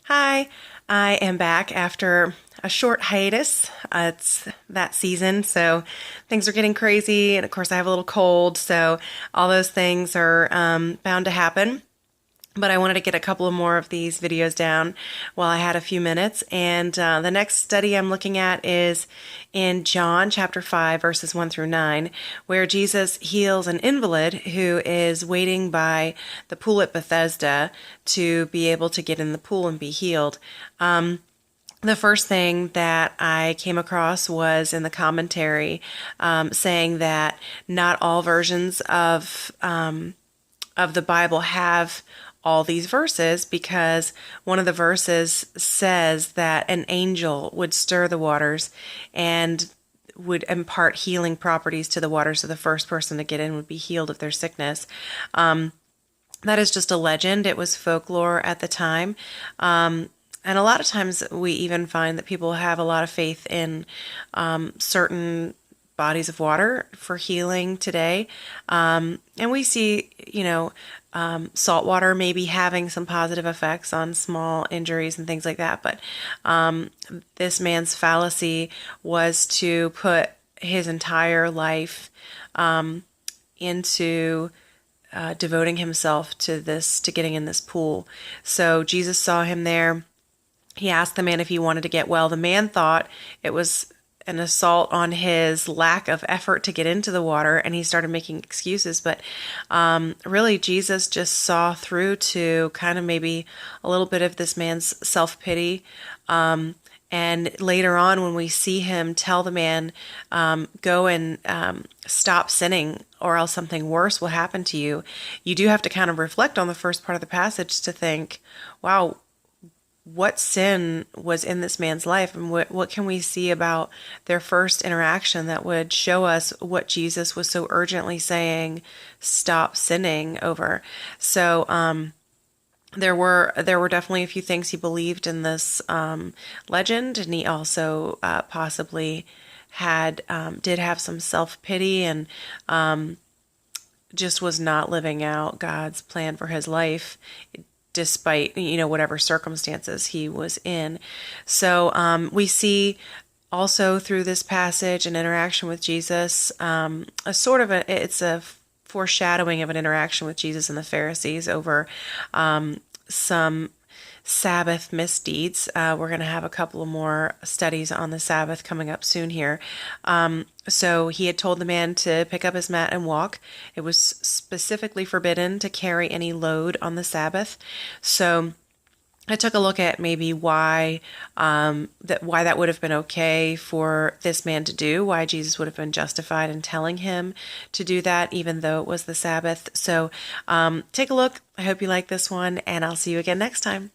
Hi, I am back after a short hiatus. It's that season, so things are getting crazy, and of course, I have a little cold, so all those things are bound to happen. But I wanted to get a couple of more of these videos down while I had a few minutes. And the next study I'm looking at is in John chapter 5, verses 1 through 9, where Jesus heals an invalid who is waiting by the pool at Bethesda to be able to get in the pool and be healed. The first thing that I came across was in the commentary saying that not all versions of the Bible have all these verses, because one of the verses says that an angel would stir the waters and would impart healing properties to the water, so the first person to get in would be healed of their sickness. That is just a legend. It was folklore at the time. And a lot of times we even find that people have a lot of faith in certain bodies of water for healing today. And we see, salt water maybe having some positive effects on small injuries and things like that. But this man's fallacy was to put his entire life into devoting himself to getting in this pool. So Jesus saw him there. He asked the man if he wanted to get well. The man thought it was an assault on his lack of effort to get into the water, and he started making excuses. But really, Jesus just saw through to kind of maybe a little bit of this man's self-pity. And later on, when we see him tell the man, go and stop sinning, or else something worse will happen to you, you do have to kind of reflect on the first part of the passage to think, wow, what sin was in this man's life, and what can we see about their first interaction that would show us what Jesus was so urgently saying, stop sinning over. So there were definitely a few things he believed in this legend, and he also possibly did have some self-pity, and just was not living out God's plan for his life, despite, whatever circumstances he was in. So we see also through this passage an interaction with Jesus, it's a foreshadowing of an interaction with Jesus and the Pharisees over some Sabbath misdeeds. We're going to have a couple of more studies on the Sabbath coming up soon here. So he had told the man to pick up his mat and walk. It was specifically forbidden to carry any load on the Sabbath. So I took a look at maybe why that would have been okay for this man to do, why Jesus would have been justified in telling him to do that, even though it was the Sabbath. So take a look. I hope you like this one, and I'll see you again next time.